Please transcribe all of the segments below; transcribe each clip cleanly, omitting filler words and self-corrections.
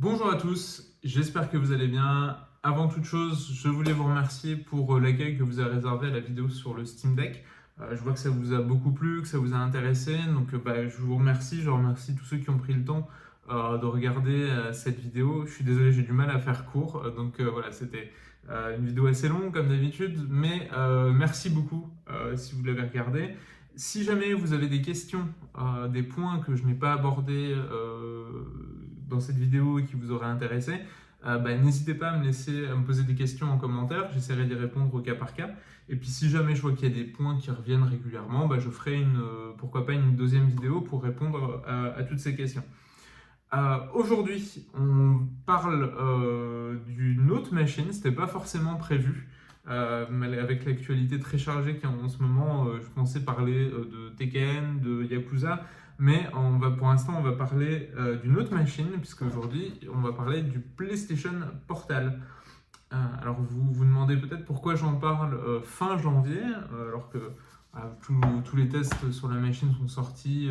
Bonjour à tous, j'espère que vous allez bien. Avant toute chose, je voulais vous remercier pour l'accueil que vous avez réservé à la vidéo sur le Steam Deck. Je vois que ça vous a beaucoup plu, que ça vous a intéressé, donc je vous remercie. Je remercie tous ceux qui ont pris le temps de regarder cette vidéo. Je suis désolé, j'ai du mal à faire court, voilà, c'était une vidéo assez longue comme d'habitude, mais merci beaucoup si vous l'avez regardée. Si jamais vous avez des questions, des points que je n'ai pas abordés dans cette vidéo et qui vous auraient intéressé, n'hésitez pas à me poser des questions en commentaire, j'essaierai d'y répondre au cas par cas. Et puis si jamais je vois qu'il y a des points qui reviennent régulièrement, je ferai pourquoi pas une deuxième vidéo pour répondre à toutes ces questions. Aujourd'hui, on parle d'une autre machine, c'était pas forcément prévu. Mais avec l'actualité très chargée qu'il y a en ce moment, je pensais parler de Tekken, de Yakuza, mais pour l'instant on va parler d'une autre machine, puisque aujourd'hui on va parler du PlayStation Portal. Alors vous vous demandez peut-être pourquoi j'en parle fin janvier, alors que tous les tests sur la machine sont sortis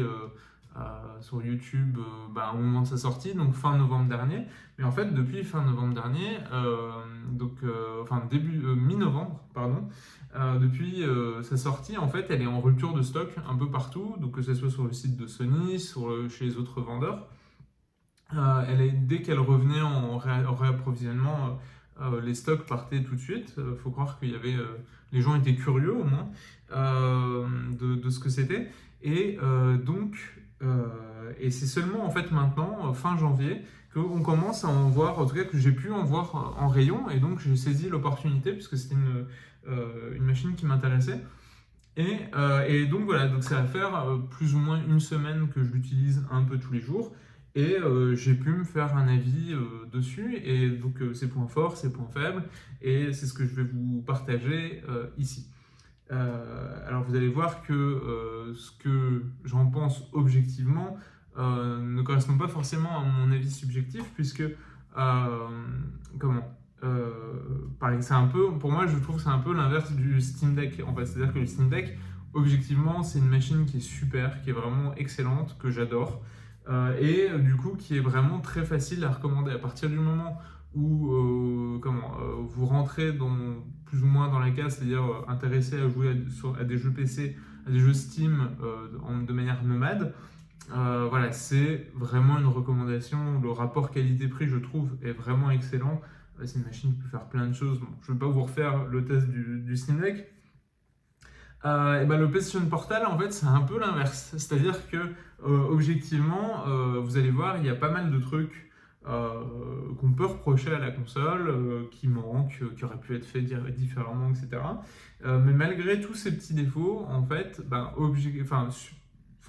sur YouTube au moment de sa sortie, donc fin novembre dernier. Mais en fait, depuis fin novembre dernier, mi-novembre, pardon, depuis sa sortie, en fait, elle est en rupture de stock un peu partout, donc que ce soit sur le site de Sony, chez les autres vendeurs. Dès qu'elle revenait en réapprovisionnement, les stocks partaient tout de suite. Faut croire qu'il y avait, les gens étaient curieux au moins de ce que c'était. Et c'est seulement en fait maintenant, fin janvier, qu'on commence à en voir, en tout cas que j'ai pu en voir en rayon, et donc j'ai saisi l'opportunité puisque c'était une machine qui m'intéressait. Et donc voilà, donc ça va faire plus ou moins une semaine que je l'utilise un peu tous les jours. Et j'ai pu me faire un avis dessus, et donc ses points forts, ses points faibles, et c'est ce que je vais vous partager ici. Alors vous allez voir que ce que j'en pense objectivement ne correspond pas forcément à mon avis subjectif, puisque c'est un peu, pour moi je trouve que c'est un peu l'inverse du Steam Deck en fait. C'est-à-dire que le Steam Deck, objectivement, c'est une machine qui est super, qui est vraiment excellente, que j'adore. Du coup qui est vraiment très facile à recommander à partir du moment où vous rentrez plus ou moins dans la case, c'est-à-dire intéressé à jouer à des jeux PC, à des jeux Steam de manière nomade. Voilà, c'est vraiment une recommandation. Le rapport qualité-prix, je trouve, est vraiment excellent. C'est une machine qui peut faire plein de choses. Bon, je ne vais pas vous refaire le test du Steam Deck. Le PlayStation Portal, en fait, c'est un peu l'inverse. C'est-à-dire que, objectivement, vous allez voir, il y a pas mal de trucs qu'on peut reprocher à la console, qui manquent, qui auraient pu être faits différemment, etc. Mais malgré tous ces petits défauts, en fait,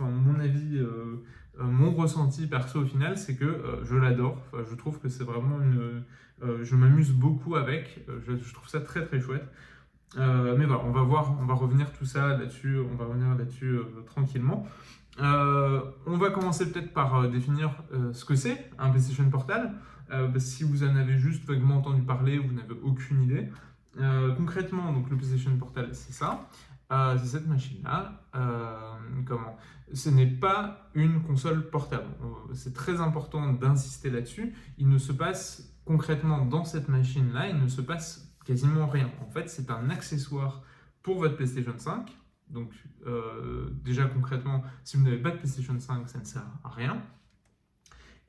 mon avis, mon ressenti perso au final, c'est que je l'adore. Je trouve que c'est vraiment je m'amuse beaucoup avec. Je trouve ça très très chouette. Mais voilà, on va revenir là-dessus tranquillement. On va commencer peut-être par définir ce que c'est un PlayStation Portal. Si vous en avez juste vaguement entendu parler, vous n'avez aucune idée. Concrètement, donc le PlayStation Portal, c'est ça. C'est cette machine-là. Ce n'est pas une console portable. C'est très important d'insister là-dessus. Il ne se passe concrètement dans cette machine-là, il ne se passe quasiment rien. En fait, c'est un accessoire pour votre PlayStation 5. Donc, déjà concrètement, si vous n'avez pas de PlayStation 5, ça ne sert à rien.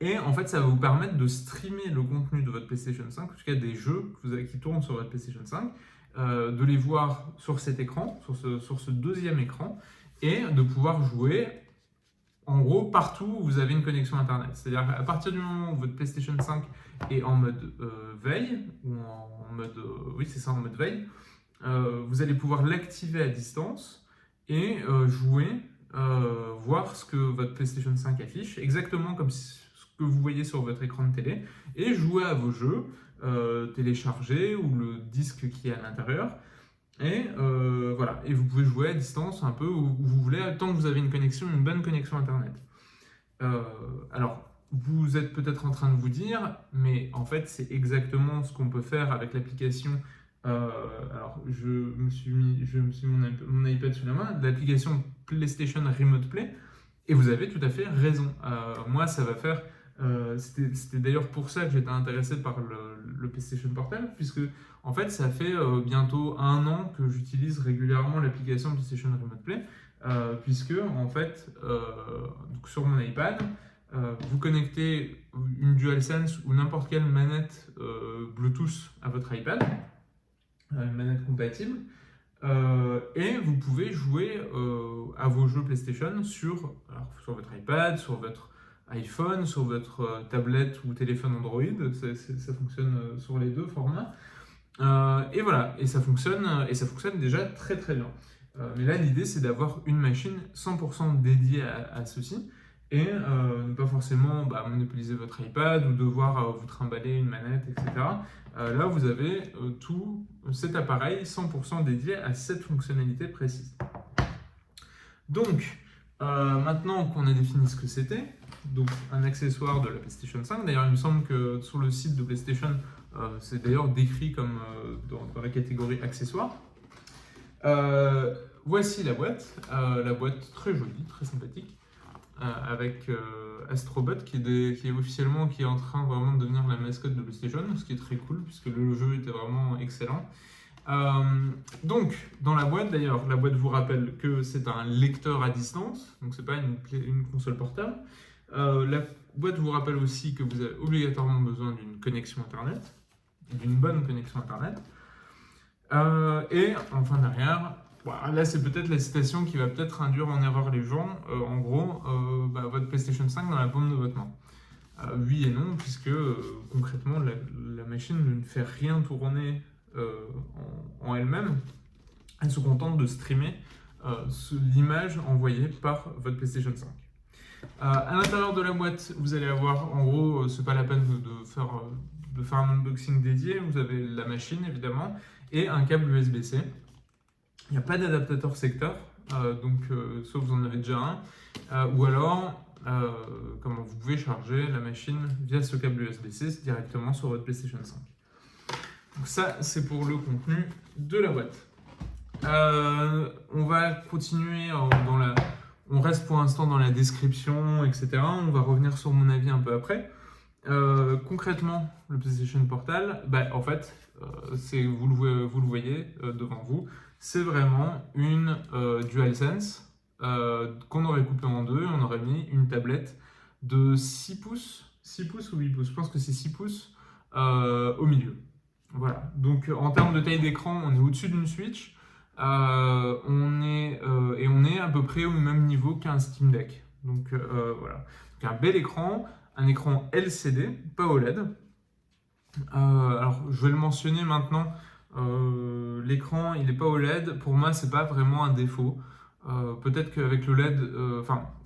Et en fait, ça va vous permettre de streamer le contenu de votre PlayStation 5, en tout cas des jeux qui tournent sur votre PlayStation 5, de les voir sur cet écran, sur ce deuxième écran, et de pouvoir jouer en gros partout où vous avez une connexion internet. C'est-à-dire à partir du moment où votre PlayStation 5 est en mode veille, ou en mode en mode veille, vous allez pouvoir l'activer à distance et jouer, voir ce que votre PlayStation 5 affiche, exactement comme ce que vous voyez sur votre écran de télé, et jouer à vos jeux téléchargés ou le disque qui est à l'intérieur. Et voilà, et vous pouvez jouer à distance un peu où vous voulez, tant que vous avez une bonne connexion internet. Alors, vous êtes peut-être en train de vous dire, mais en fait, c'est exactement ce qu'on peut faire avec l'application. Alors, je me suis mis mon iPad sous la main, l'application PlayStation Remote Play, et vous avez tout à fait raison. Moi, ça va faire C'était d'ailleurs pour ça que j'étais intéressé par le PlayStation Portal, puisque en fait ça fait bientôt 1 an que j'utilise régulièrement l'application PlayStation Remote Play, puisque en fait donc sur mon iPad, vous connectez une DualSense ou n'importe quelle manette Bluetooth à votre iPad, une manette compatible, et vous pouvez jouer à vos jeux PlayStation sur votre iPad, sur votre iPhone, sur votre tablette ou téléphone Android. Ça fonctionne sur les deux formats. Et voilà, et ça fonctionne déjà très très bien. Mais là, l'idée, c'est d'avoir une machine 100% dédiée à ceci, et ne pas forcément monopoliser votre iPad ou devoir vous trimballer une manette, etc. Là, vous avez tout cet appareil 100% dédié à cette fonctionnalité précise. Donc, maintenant qu'on a défini ce que c'était, donc un accessoire de la PlayStation 5, d'ailleurs il me semble que sur le site de PlayStation, c'est d'ailleurs décrit comme dans la catégorie accessoires. Voici la boîte très jolie, très sympathique, avec Astrobot qui est officiellement en train vraiment de devenir la mascotte de PlayStation, ce qui est très cool puisque le jeu était vraiment excellent. Donc, dans la boîte, d'ailleurs, la boîte vous rappelle que c'est un lecteur à distance, donc c'est pas une console portable. La boîte vous rappelle aussi que vous avez obligatoirement besoin d'une connexion Internet, d'une bonne connexion Internet. Et enfin derrière, voilà, là c'est peut-être la citation qui va peut-être induire en erreur les gens. En gros, votre PlayStation 5 dans la paume de votre main. Oui et non, puisque concrètement la machine ne fait rien tourner en elle-même. Elle se contente de streamer l'image envoyée par votre PlayStation 5. À l'intérieur de la boîte, vous allez avoir, en gros, c'est pas la peine de faire un unboxing dédié. Vous avez la machine évidemment et un câble USB-C. Il n'y a pas d'adaptateur secteur, sauf vous en avez déjà un, ou alors comment vous pouvez charger la machine via ce câble USB-C directement sur votre PlayStation 5. Donc ça, c'est pour le contenu de la boîte. On va continuer on reste pour l'instant dans la description, etc. On va revenir sur mon avis un peu après. Concrètement, le PlayStation Portal, en fait, vous le voyez devant vous, c'est vraiment une DualSense qu'on aurait coupé en deux et on aurait mis une tablette de 6 pouces ou 8 pouces, je pense que c'est 6 pouces au milieu. Voilà, donc en termes de taille d'écran, on est au-dessus d'une Switch. On est à peu près au même niveau qu'un Steam Deck. Donc voilà, donc un bel écran, un écran LCD, pas OLED. Alors je vais le mentionner maintenant, l'écran il n'est pas OLED, pour moi c'est pas vraiment un défaut. Peut-être qu'avec le LED,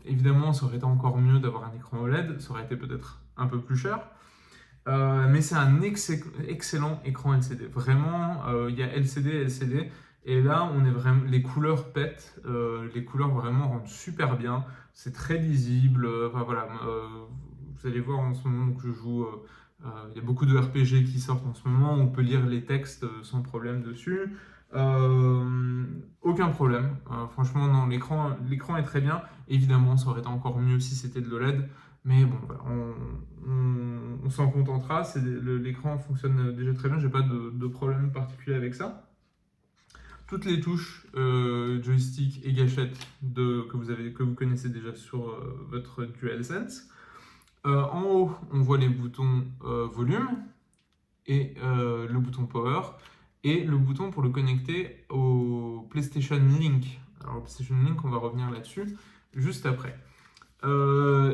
évidemment ça aurait été encore mieux d'avoir un écran OLED, ça aurait été peut-être un peu plus cher. Mais c'est un excellent écran LCD. Vraiment, il y a LCD, et là, les couleurs pètent, les couleurs vraiment rendent super bien. C'est très lisible. Vous allez voir en ce moment que je joue. Il y a beaucoup de RPG qui sortent en ce moment. On peut lire les textes sans problème dessus. Aucun problème. Franchement, non, l'écran est très bien. Évidemment, ça aurait été encore mieux si c'était de l'OLED. Mais bon, on s'en contentera. L'écran fonctionne déjà très bien. J'ai pas de problème particulier avec ça. Toutes les touches joystick et gâchette que vous connaissez déjà sur votre DualSense. En haut, on voit les boutons volume et le bouton power et le bouton pour le connecter au PlayStation Link. Alors, le PlayStation Link, on va revenir là-dessus juste après. En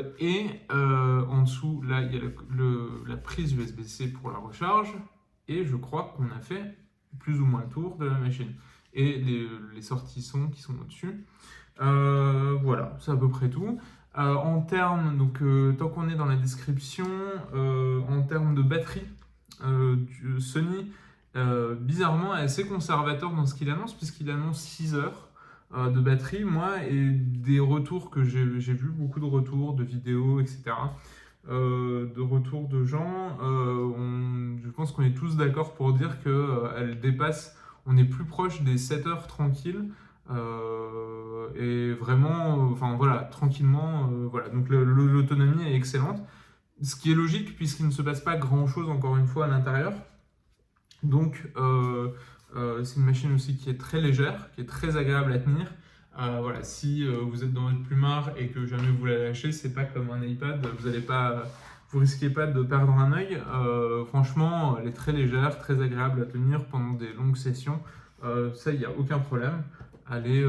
dessous, là, il y a la prise USB-C pour la recharge. Et je crois qu'on a fait plus ou moins le tour de la machine. Et les sorties son qui sont au-dessus. Voilà, c'est à peu près tout. En termes, tant qu'on est dans la description, en termes de batterie, Sony, bizarrement, est assez conservateur dans ce qu'il annonce, puisqu'il annonce 6 heures de batterie, et des retours que j'ai vu, beaucoup de retours, de vidéos, etc., de retours de gens, je pense qu'on est tous d'accord pour dire qu'elle dépasse, on est plus proche des 7 heures tranquilles, et vraiment, tranquillement, voilà, donc l'autonomie est excellente. Ce qui est logique puisqu'il ne se passe pas grand-chose encore une fois à l'intérieur. Donc c'est une machine aussi qui est très légère, qui est très agréable à tenir. Voilà, si vous êtes dans votre plumard et que jamais vous la lâchez, c'est pas comme un iPad, vous risquez pas de perdre un œil. Franchement, elle est très légère, très agréable à tenir pendant des longues sessions. Ça, il n'y a aucun problème. Elle est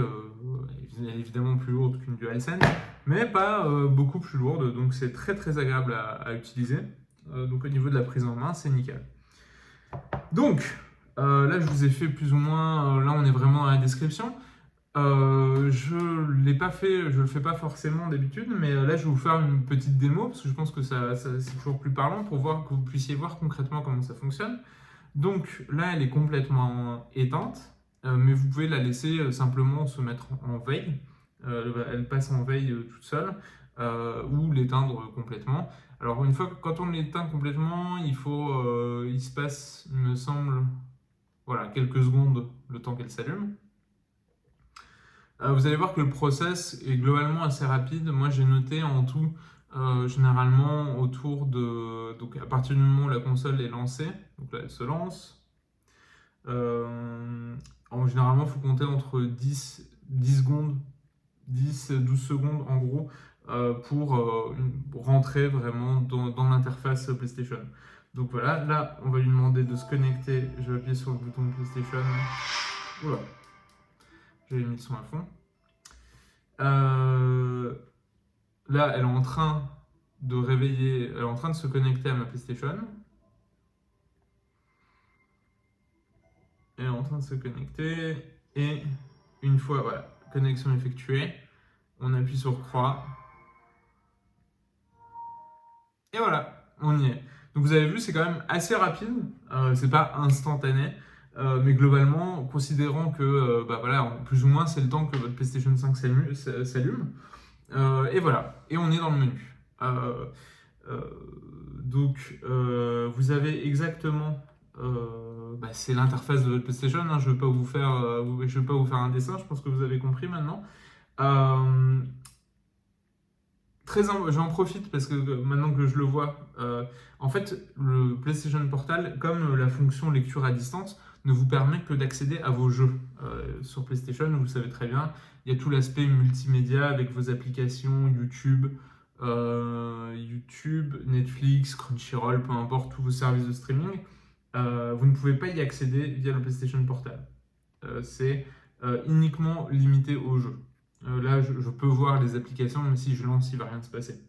évidemment plus lourde qu'une DualSense, mais pas beaucoup plus lourde, donc c'est très très agréable à utiliser. Donc au niveau de la prise en main, c'est nickel. Donc, là je vous ai fait plus ou moins, là on est vraiment dans la description. Je le fais pas forcément d'habitude, mais là je vais vous faire une petite démo parce que je pense que c'est toujours plus parlant pour voir que vous puissiez voir concrètement comment ça fonctionne. Donc là elle est complètement éteinte, mais vous pouvez la laisser simplement se mettre en veille. Elle passe en veille toute seule ou l'éteindre complètement. Alors une fois que quand on l'éteint complètement, il se passe, il me semble, voilà, quelques secondes le temps qu'elle s'allume. Vous allez voir que le process est globalement assez rapide. Moi, j'ai noté en tout, généralement, autour de... Donc, à partir du moment où la console est lancée, donc là, elle se lance. Généralement, il faut compter entre 10 secondes, 10-12 secondes, en gros, pour rentrer vraiment dans l'interface PlayStation. Donc voilà, là, on va lui demander de se connecter. Je vais appuyer sur le bouton PlayStation. Voilà. J'ai mis le son à fond. Là, elle est en train de réveiller, elle est en train de se connecter à ma PlayStation. Elle est en train de se connecter. Et une fois, voilà, connexion effectuée, on appuie sur croix. Et voilà, on y est. Donc vous avez vu, c'est quand même assez rapide. C'est pas instantané. Mais globalement, considérant que voilà, plus ou moins c'est le temps que votre PlayStation 5 s'allume. Et voilà, et on est dans le menu. Donc vous avez exactement, c'est l'interface de votre PlayStation. Hein, je ne vais pas vous faire un dessin. Je pense que vous avez compris maintenant. J'en profite parce que maintenant que je le vois, en fait, le PlayStation Portal, comme la fonction lecture à distance, ne vous permet que d'accéder à vos jeux sur PlayStation. Vous le savez très bien, il y a tout l'aspect multimédia avec vos applications YouTube, Netflix, Crunchyroll, peu importe, tous vos services de streaming. Vous ne pouvez pas y accéder via le PlayStation Portal. C'est uniquement limité aux jeux. Là, je peux voir les applications, mais si je lance, il ne va rien se passer.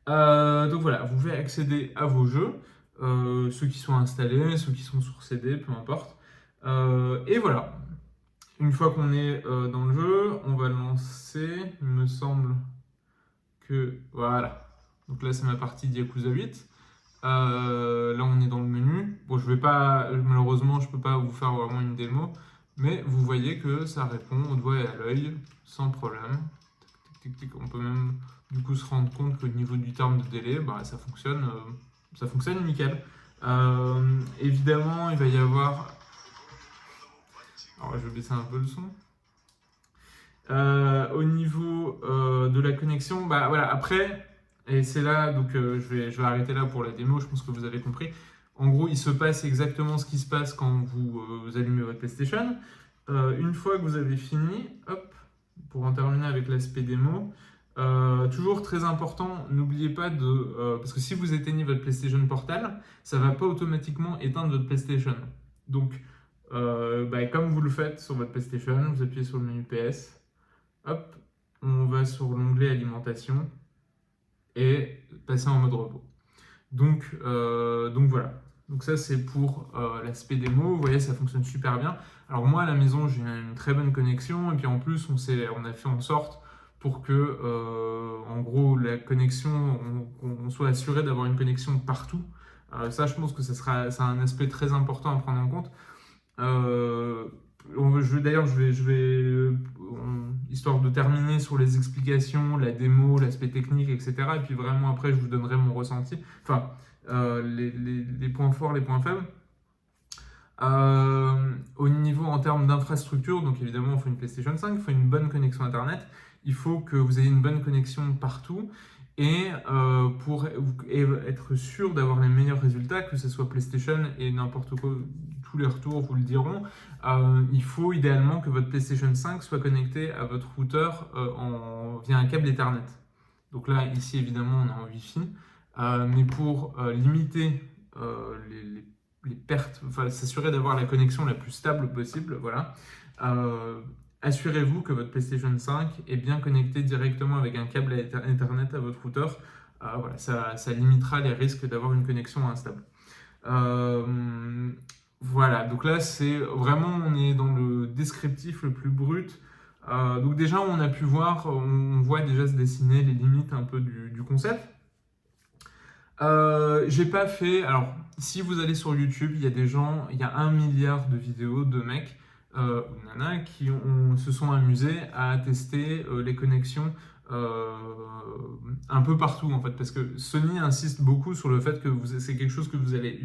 Donc voilà, vous pouvez accéder à vos jeux, ceux qui sont installés, ceux qui sont sur CD, peu importe. Et voilà, une fois qu'on est dans le jeu, on va lancer, il me semble que... Voilà, donc là c'est ma partie Yakuza 8. Là on est dans le menu. Bon, malheureusement, je ne peux pas vous faire vraiment une démo. Mais vous voyez que ça répond au doigt et à l'œil sans problème. On peut même du coup se rendre compte qu'au niveau du terme de délai, ça fonctionne nickel. Évidemment, il va y avoir... Alors je vais baisser un peu le son. Au niveau de la connexion, voilà, après, et c'est là, donc je vais arrêter là pour la démo, je pense que vous avez compris. En gros, il se passe exactement ce qui se passe quand vous allumez votre PlayStation. Une fois que vous avez fini, hop, pour en terminer avec l'aspect démo, toujours très important, n'oubliez pas parce que si vous éteignez votre PlayStation Portal, ça ne va pas automatiquement éteindre votre PlayStation. Donc, comme vous le faites sur votre PlayStation, vous appuyez sur le menu PS, hop, on va sur l'onglet alimentation et passer en mode repos. Donc voilà. Donc ça c'est pour l'aspect démo. Vous voyez, ça fonctionne super bien. Alors moi à la maison j'ai une très bonne connexion et puis en plus on a fait en sorte pour que en gros la connexion, on soit assuré d'avoir une connexion partout. Ça je pense que c'est un aspect très important à prendre en compte. Histoire de terminer sur les explications, la démo, l'aspect technique, etc. Et puis vraiment après, je vous donnerai mon ressenti. Enfin, les points forts, les points faibles. Au niveau en termes d'infrastructure, donc évidemment, il faut une PlayStation 5, il faut une bonne connexion Internet, il faut que vous ayez une bonne connexion partout. Et pour être sûr d'avoir les meilleurs résultats, que ce soit PlayStation et n'importe quoi, tous les retours vous le diront, il faut idéalement que votre PlayStation 5 soit connecté à votre routeur via un câble Ethernet. Donc là, ici, évidemment, on est en Wi-Fi. Mais pour limiter les pertes, enfin, s'assurer d'avoir la connexion la plus stable possible, voilà, assurez-vous que votre PlayStation 5 est bien connecté directement avec un câble Ethernet à votre routeur. Voilà, ça limitera les risques d'avoir une connexion instable. Voilà, donc là, c'est vraiment, on est dans le descriptif le plus brut. Donc déjà, on a pu voir, on voit déjà se dessiner les limites un peu du concept. J'ai pas fait. Alors, si vous allez sur YouTube, il y a des gens, il y a 1 milliard de vidéos de mecs ou nanas qui se sont amusés à tester les connexions un peu partout en fait, parce que Sony insiste beaucoup sur le fait que c'est quelque chose que vous allez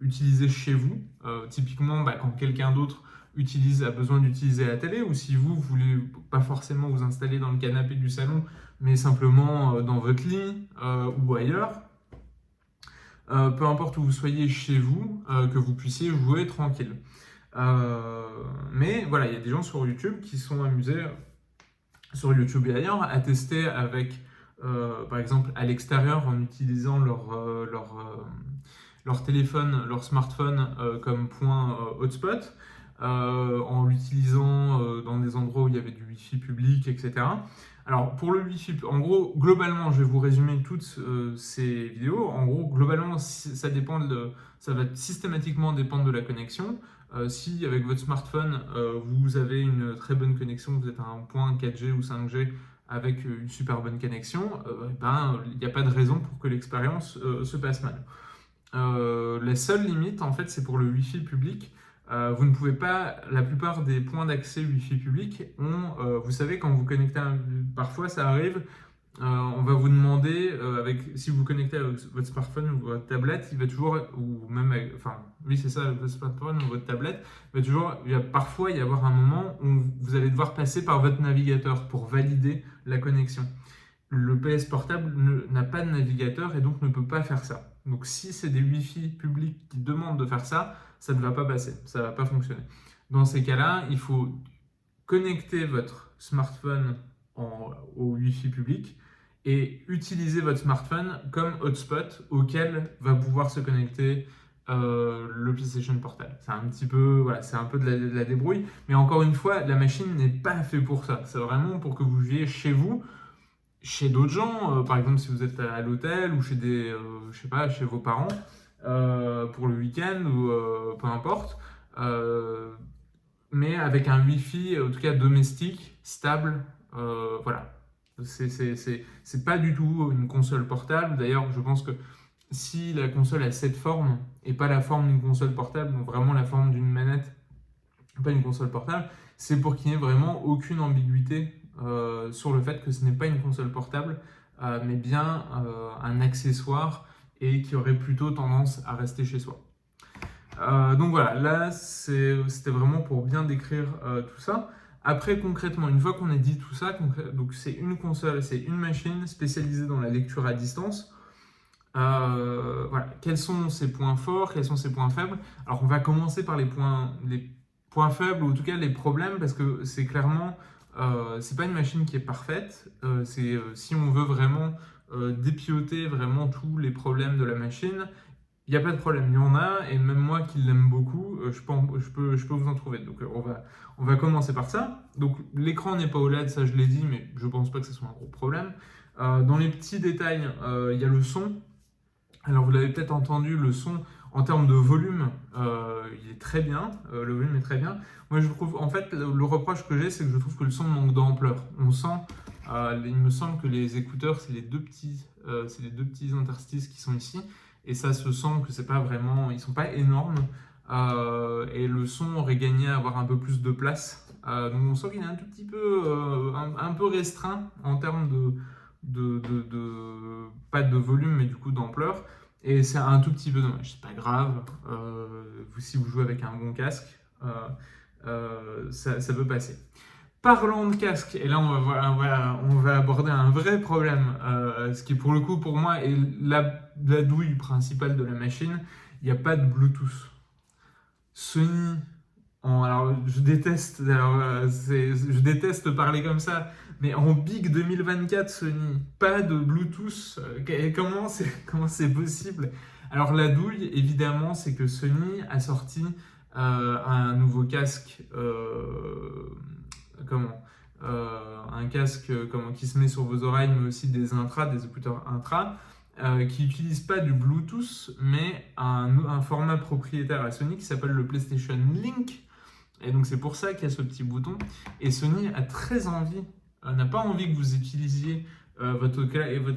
utiliser chez vous. Typiquement, quand quelqu'un d'autre a besoin d'utiliser la télé, ou si vous voulez pas forcément vous installer dans le canapé du salon, mais simplement dans votre lit ou ailleurs, peu importe où vous soyez chez vous, que vous puissiez jouer tranquille. Mais voilà, il y a des gens sur YouTube qui sont amusés, sur YouTube et ailleurs, à tester avec, par exemple, à l'extérieur, en utilisant leur téléphone, leur smartphone comme point hotspot, en l'utilisant dans des endroits où il y avait du Wi-Fi public, etc. Alors, pour le Wi-Fi, en gros, globalement, je vais vous résumer toutes ces vidéos. En gros, globalement, ça va systématiquement dépendre de la connexion. Si, avec votre smartphone, vous avez une très bonne connexion, vous êtes à un point 4G ou 5G avec une super bonne connexion, il n'y a pas de raison pour que l'expérience se passe mal. La seule limite, en fait, c'est pour le Wi-Fi public. Vous ne pouvez pas, la plupart des points d'accès Wi-Fi public vous savez, quand vous connectez, parfois ça arrive, on va vous demander, si vous connectez avec votre smartphone ou votre tablette, il va toujours, ou même, oui c'est ça, votre smartphone ou votre tablette, il va parfois y avoir un moment où vous allez devoir passer par votre navigateur pour valider la connexion. Le PS portable n'a pas de navigateur et donc ne peut pas faire ça. Donc si c'est des Wi-Fi publics qui demandent de faire ça, ça ne va pas passer, ça ne va pas fonctionner. Dans ces cas-là, il faut connecter votre smartphone au Wi-Fi public et utiliser votre smartphone comme hotspot auquel va pouvoir se connecter le PlayStation Portable. C'est un peu de la débrouille, mais encore une fois, la machine n'est pas faite pour ça. C'est vraiment pour que vous viviez chez vous, chez d'autres gens, par exemple si vous êtes à l'hôtel ou chez chez vos parents pour le week-end ou peu importe, mais avec un Wi-Fi en tout cas domestique, stable, voilà. C'est pas du tout une console portable. D'ailleurs, je pense que si la console a cette forme et pas la forme d'une console portable, donc vraiment la forme d'une manette, pas une console portable, c'est pour qu'il n'y ait vraiment aucune ambiguïté sur le fait que ce n'est pas une console portable, mais bien un accessoire et qui aurait plutôt tendance à rester chez soi. Donc voilà, là c'était vraiment pour bien décrire tout ça. Après, concrètement, une fois qu'on a dit tout ça, donc c'est une console, c'est une machine spécialisée dans la lecture à distance. Voilà. Quels sont ses points forts, quels sont ses points faibles? Alors on va commencer par les points faibles, ou en tout cas les problèmes, parce que c'est clairement, c'est pas une machine qui est parfaite. Si on veut vraiment dépioter vraiment tous les problèmes de la machine, il n'y a pas de problème, il y en a, et même moi qui l'aime beaucoup, je peux vous en trouver. Donc on va commencer par ça. Donc l'écran n'est pas OLED, ça je l'ai dit, mais je pense pas que ce soit un gros problème. Dans les petits détails, il y a le son. Alors vous l'avez peut-être entendu, le son en termes de volume, il est très bien, le volume est très bien. Moi je trouve, en fait, le reproche que j'ai, c'est que je trouve que le son manque d'ampleur. On sent, il me semble que les écouteurs, c'est les deux petits interstices qui sont ici, et ça se sent que c'est pas vraiment, ils sont pas énormes, et le son aurait gagné à avoir un peu plus de place. Donc on sent qu'il est un tout petit peu, un peu restreint en termes pas de volume, mais du coup d'ampleur. Et c'est un tout petit peu dommage, c'est pas grave. Si vous jouez avec un bon casque, ça peut passer. Parlons de casque, et là on va aborder un vrai problème, ce qui pour le coup pour moi est la douille principale de la machine. Il n'y a pas de Bluetooth. Sony, alors je déteste parler comme ça, mais en Big 2024 Sony, pas de Bluetooth, comment c'est possible? Alors la douille évidemment c'est que Sony a sorti un nouveau casque, un casque qui se met sur vos oreilles, mais aussi des écouteurs intra, qui n'utilisent pas du Bluetooth, mais un format propriétaire à Sony qui s'appelle le PlayStation Link. Et donc c'est pour ça qu'il y a ce petit bouton. Et Sony a très envie, n'a pas envie que vous utilisiez votre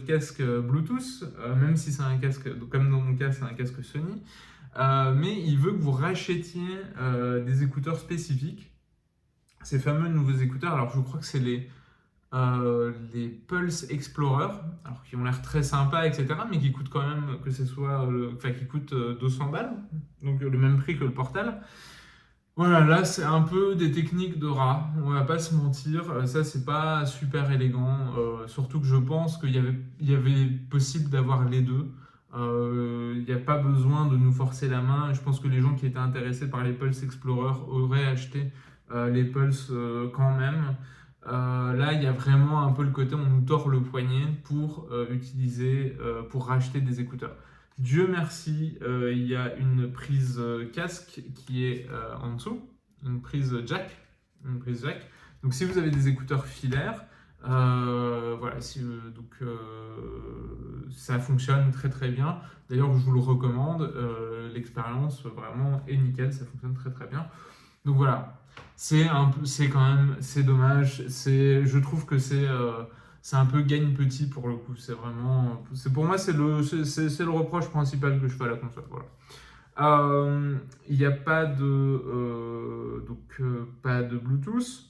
casque Bluetooth, même si c'est un casque, comme dans mon cas, c'est un casque Sony. Mais il veut que vous rachetiez des écouteurs spécifiques, ces fameux nouveaux écouteurs. Alors je crois que c'est les Pulse Explorer, alors qui ont l'air très sympas, etc., mais qui coûtent quand même, qui coûtent 200 balles, donc le même prix que le Portal. Voilà, là c'est un peu des techniques de rat, on va pas se mentir, ça c'est pas super élégant, surtout que je pense qu'il y avait possible d'avoir les deux. Il n'y a pas besoin de nous forcer la main, je pense que les gens qui étaient intéressés par les Pulse Explorer auraient acheté les Pulse quand même. Là, il y a vraiment un peu le côté on nous tord le poignet pour pour racheter des écouteurs. Dieu merci, il y a une prise casque qui est en dessous, une prise jack. Donc si vous avez des écouteurs filaires, ça fonctionne très très bien. D'ailleurs, je vous le recommande. L'expérience vraiment est nickel, ça fonctionne très très bien. Donc voilà, c'est dommage. Je trouve que c'est un peu gagne petit pour le coup. Pour moi, c'est le reproche principal que je fais à la console. Voilà. Il n'y a pas pas de Bluetooth.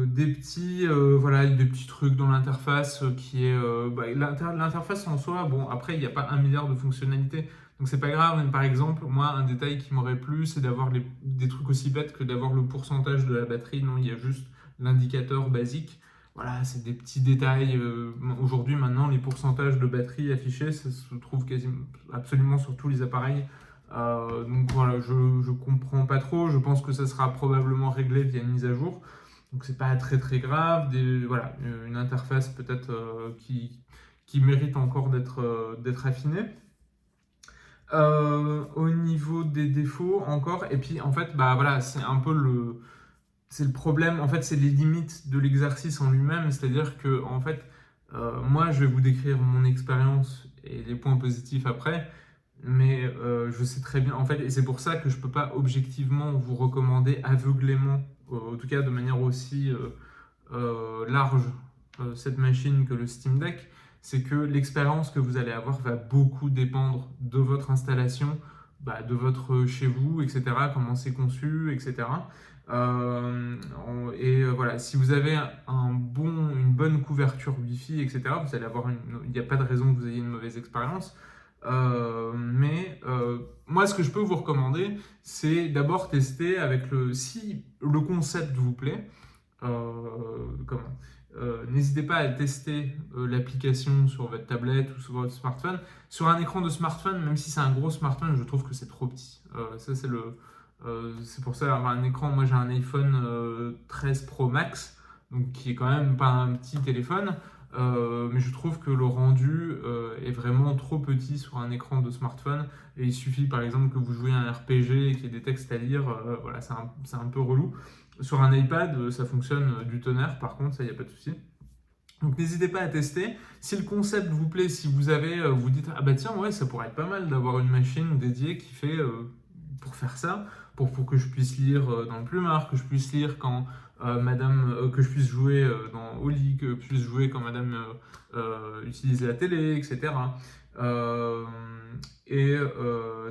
Des petits trucs dans l'interface qui est l'interface en soi. Bon, après il n'y a pas 1 milliard de fonctionnalités, donc c'est pas grave. Mais par exemple, moi, un détail qui m'aurait plu, c'est d'avoir des trucs aussi bêtes que d'avoir le pourcentage de la batterie. Non, il y a juste l'indicateur basique. Voilà, c'est des petits détails. Aujourd'hui, maintenant, les pourcentages de batterie affichés, ça se trouve absolument sur tous les appareils. Donc voilà, je comprends pas trop. Je pense que ça sera probablement réglé via une mise à jour. Donc c'est pas très très grave. Une interface peut-être qui mérite encore d'être affinée. Au niveau des défauts encore, et puis en fait, c'est un peu c'est le problème. En fait, c'est les limites de l'exercice en lui-même. C'est-à-dire que en fait, moi, je vais vous décrire mon expérience et les points positifs après. Mais je sais très bien, en fait, et c'est pour ça que je ne peux pas objectivement vous recommander aveuglément, en tout cas de manière aussi large, cette machine que le Steam Deck. C'est que l'expérience que vous allez avoir va beaucoup dépendre de votre installation, de votre chez vous, etc., comment c'est conçu, etc. Voilà, si vous avez une bonne couverture Wi-Fi, etc., vous allez il n'y a pas de raison que vous ayez une mauvaise expérience. Moi, ce que je peux vous recommander, c'est d'abord tester si le concept vous plaît. N'hésitez pas à tester l'application sur votre tablette ou sur votre smartphone. Sur un écran de smartphone, même si c'est un gros smartphone, je trouve que c'est trop petit. C'est pour ça avoir un écran. Moi, j'ai un iPhone 13 Pro Max, donc qui est quand même pas un petit téléphone. Mais je trouve que le rendu est vraiment trop petit sur un écran de smartphone, et il suffit par exemple que vous jouiez à un RPG et qu'il y ait des textes à lire, voilà, c'est un peu relou. Sur un iPad, ça fonctionne du tonnerre, par contre, ça, il n'y a pas de souci. Donc n'hésitez pas à tester. Si le concept vous plaît, si vous dites ah bah tiens, ouais, ça pourrait être pas mal d'avoir une machine dédiée qui fait pour faire ça, pour que je puisse lire dans le plumard, que je puisse lire quand que je puisse jouer au lit, que je puisse jouer quand madame utilise la télé, etc.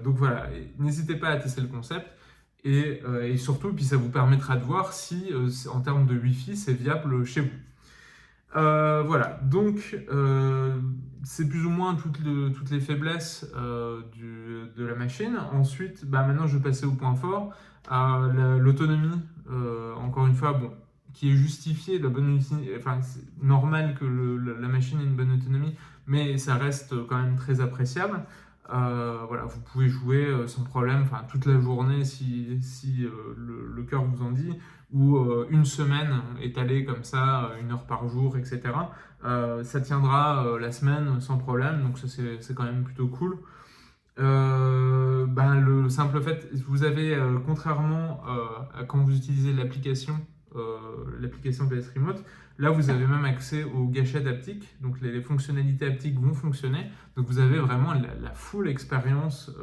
Donc voilà, n'hésitez pas à tester le concept. Et surtout, puis ça vous permettra de voir si en termes de Wi-Fi, c'est viable chez vous. Voilà, donc c'est plus ou moins toutes les faiblesses de la machine. Ensuite, maintenant je vais passer au point fort, à l'autonomie. Encore une fois, bon, qui est justifiée, enfin, c'est normal que la machine ait une bonne autonomie, mais ça reste quand même très appréciable. Voilà, vous pouvez jouer sans problème, enfin, toute la journée si le cœur vous en dit, ou une semaine étalée comme ça, 1 heure par jour, etc. Ça tiendra la semaine sans problème, donc ça c'est quand même plutôt cool. Le simple fait, vous avez, contrairement à quand vous utilisez l'application PS Remote, là vous avez même accès aux gâchettes haptiques, donc les fonctionnalités haptiques vont fonctionner, donc vous avez vraiment la full expérience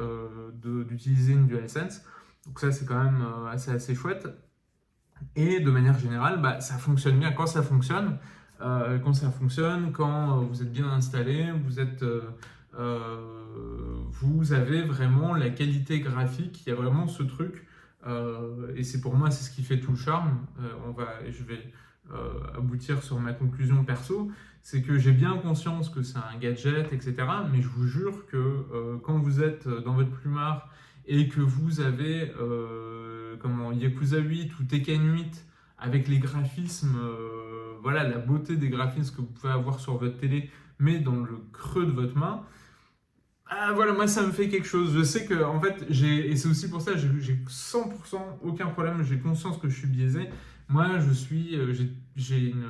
d'utiliser une DualSense, donc ça c'est quand même assez chouette. Et de manière générale, ça fonctionne bien quand ça fonctionne. Quand vous êtes bien installé, vous avez vraiment la qualité graphique, il y a vraiment ce truc. Et c'est pour moi, c'est ce qui fait tout le charme. Je vais aboutir sur ma conclusion perso, c'est que j'ai bien conscience que c'est un gadget, etc. Mais je vous jure que quand vous êtes dans votre plumard et que vous avez Yakuza 8 ou Tekken 8 avec les graphismes, voilà, la beauté des graphismes que vous pouvez avoir sur votre télé, mais dans le creux de votre main, voilà, moi ça me fait quelque chose. Je sais que, en fait, et c'est aussi pour ça que j'ai 100% aucun problème, j'ai conscience que je suis biaisé. Moi, j'ai une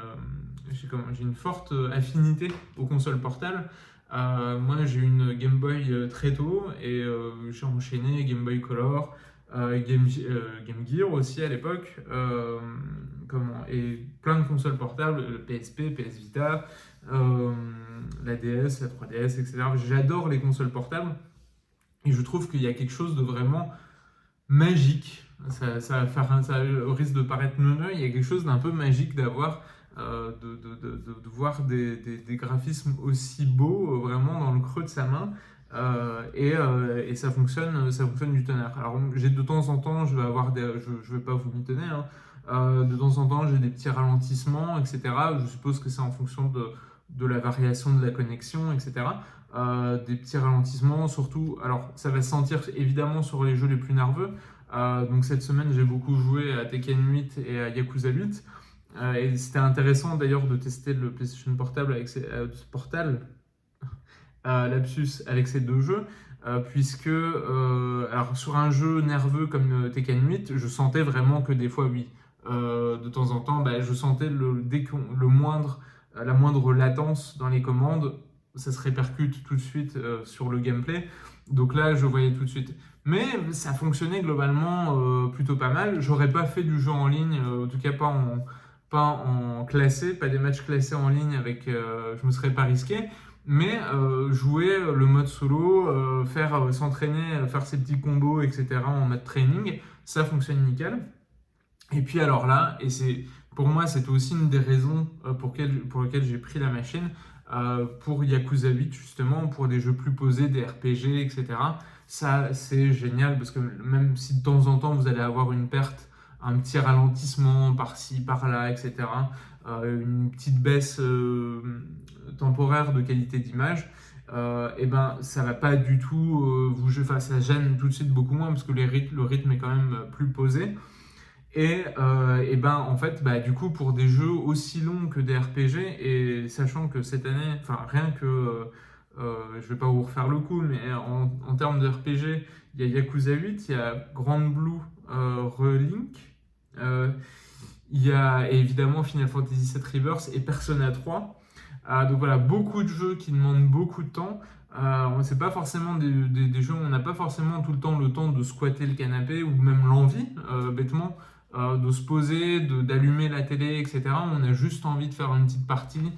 forte affinité aux consoles portables. Moi, j'ai eu une Game Boy très tôt et j'ai enchaîné Game Boy Color, Game Gear aussi à l'époque, et plein de consoles portables, le PSP, PS Vita, la DS, la 3DS, etc. J'adore les consoles portables et je trouve qu'il y a quelque chose de vraiment magique. Ça risque de paraître neuneux, il y a quelque chose d'un peu magique d'avoir de voir des graphismes aussi beaux vraiment dans le creux de sa main. Et ça fonctionne du tonnerre. Alors de temps en temps, je vais pas vous m'étonner, hein, de temps en temps j'ai des petits ralentissements, etc. Je suppose que c'est en fonction de la variation de la connexion, etc. Des petits ralentissements, surtout, alors ça va se sentir évidemment sur les jeux les plus nerveux. Donc cette semaine j'ai beaucoup joué à Tekken 8 et à Yakuza 8. Et c'était intéressant d'ailleurs de tester le PlayStation Portable lapsus avec ces deux jeux, puisque alors sur un jeu nerveux comme Tekken 8, je sentais vraiment que des fois oui, de temps en temps, je sentais la moindre latence dans les commandes, ça se répercute tout de suite sur le gameplay. Donc là, je voyais tout de suite. Mais ça fonctionnait globalement plutôt pas mal. J'aurais pas fait du jeu en ligne, en tout cas pas en classé, pas des matchs classés en ligne je me serais pas risqué. Mais jouer le mode solo, s'entraîner, faire ses petits combos, etc. en mode training, ça fonctionne nickel. Et puis alors là, pour moi c'était aussi une des raisons pour lesquelles j'ai pris la machine, pour Yakuza 8 justement, pour des jeux plus posés, des RPG, etc. Ça c'est génial parce que même si de temps en temps vous allez avoir une perte, un petit ralentissement par-ci, par-là, etc., une petite baisse temporaire de qualité d'image, ça va pas du tout ça gêne tout de suite beaucoup moins parce que le rythme est quand même plus posé. En fait, du coup, pour des jeux aussi longs que des RPG, et sachant que cette année, enfin, rien que, je vais pas vous refaire le coup, mais en termes de RPG, il y a Yakuza 8, il y a Grand Blue Relink, il y a évidemment Final Fantasy VII Rebirth et Persona 3. Donc voilà, beaucoup de jeux qui demandent beaucoup de temps. C'est pas forcément des jeux où on n'a pas forcément tout le temps de squatter le canapé ou même l'envie, bêtement, de se poser, d'allumer la télé, etc. On a juste envie de faire une petite partie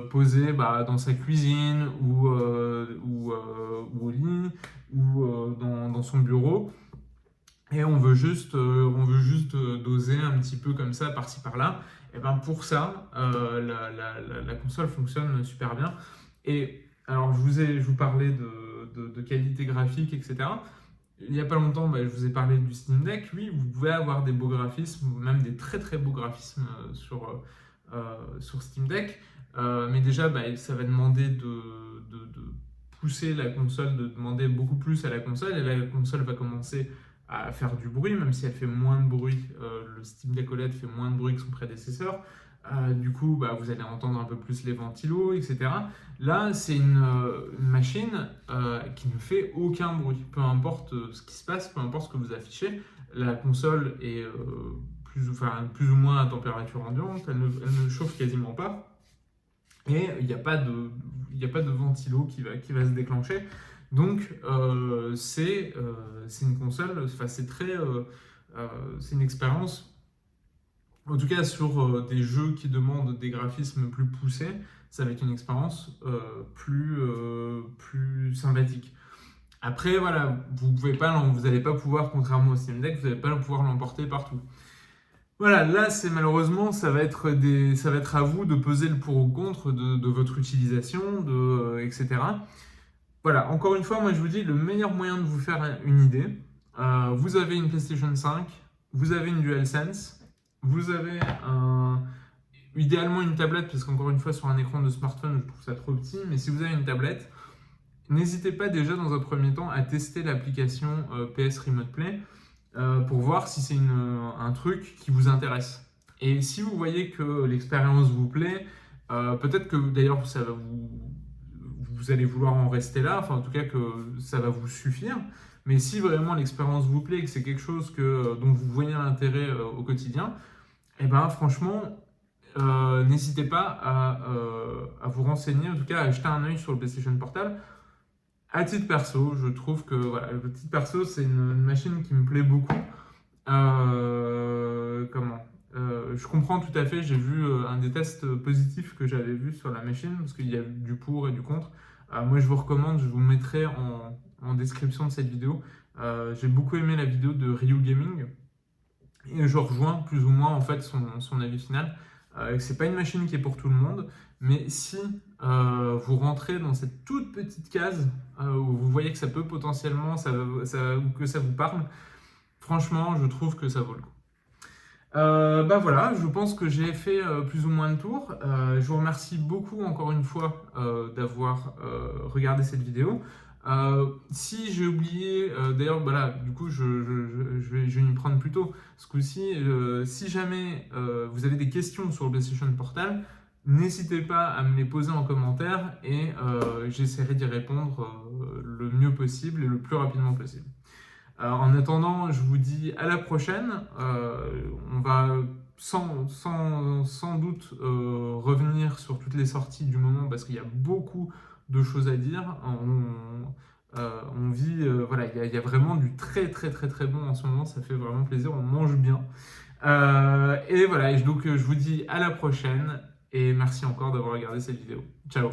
posée dans sa cuisine ou au lit ou dans son bureau. Et on veut juste doser un petit peu comme ça, par-ci par-là. Et pour ça, la console fonctionne super bien. Et alors, je vous parlais de qualité graphique, etc. Il n'y a pas longtemps, je vous ai parlé du Steam Deck. Oui, vous pouvez avoir des beaux graphismes, même des très très beaux graphismes sur Steam Deck. Mais déjà, ça va demander de pousser la console, de demander beaucoup plus à la console, et la console va commencer à faire du bruit, même si elle fait moins de bruit. Le Steam Deck OLED fait moins de bruit que son prédécesseur. Du coup, vous allez entendre un peu plus les ventilos, etc. Là, c'est une machine qui ne fait aucun bruit. Peu importe ce qui se passe, peu importe ce que vous affichez, la console est plus ou moins à température ambiante, elle ne chauffe quasiment pas. Et il n'y a pas de ventilo qui va se déclencher. Donc, c'est une console, c'est une expérience. En tout cas, sur des jeux qui demandent des graphismes plus poussés, ça va être une expérience plus sympathique. Après, voilà, vous n'allez pas pouvoir, contrairement au Steam Deck, vous n'allez pas pouvoir l'emporter partout. Voilà, là, malheureusement, ça va être à vous de peser le pour ou contre de votre utilisation, etc. Voilà, encore une fois, moi je vous dis, le meilleur moyen de vous faire une idée, vous avez une PlayStation 5, vous avez une DualSense, vous avez idéalement une tablette, parce qu'encore une fois, sur un écran de smartphone, je trouve ça trop petit, mais si vous avez une tablette, n'hésitez pas déjà dans un premier temps à tester l'application PS Remote Play pour voir si c'est un truc qui vous intéresse. Et si vous voyez que l'expérience vous plaît, peut-être que d'ailleurs vous allez vouloir en rester là, enfin en tout cas que ça va vous suffire. Mais si vraiment l'expérience vous plaît et que c'est quelque chose dont vous voyez l'intérêt au quotidien, et ben franchement, n'hésitez pas à vous renseigner, en tout cas à jeter un œil sur le PlayStation Portable. À titre perso, je trouve que voilà, le titre perso, c'est une machine qui me plaît beaucoup. Je comprends tout à fait, j'ai vu un des tests positifs que j'avais vu sur la machine, parce qu'il y a du pour et du contre. Moi, je vous recommande, je vous mettrai en description de cette vidéo. J'ai beaucoup aimé la vidéo de Ryu Gaming, et je rejoins plus ou moins en fait son avis final. C'est pas une machine qui est pour tout le monde, mais si vous rentrez dans cette toute petite case où vous voyez que ça peut potentiellement, ou que ça vous parle, franchement, je trouve que ça vaut le coup. Voilà, je pense que j'ai fait plus ou moins le tour. Je vous remercie beaucoup encore une fois d'avoir regardé cette vidéo. Si j'ai oublié, d'ailleurs, voilà, du coup, je vais m'y prendre plus tôt. Ce coup-ci, si jamais vous avez des questions sur le PlayStation Portal, n'hésitez pas à me les poser en commentaire et j'essaierai d'y répondre le mieux possible et le plus rapidement possible. En attendant, je vous dis à la prochaine. On va sans doute revenir sur toutes les sorties du moment parce qu'il y a beaucoup de choses à dire. On vit, voilà, il y a vraiment du très très très très bon en ce moment. Ça fait vraiment plaisir. On mange bien. Et voilà. Donc je vous dis à la prochaine et merci encore d'avoir regardé cette vidéo. Ciao.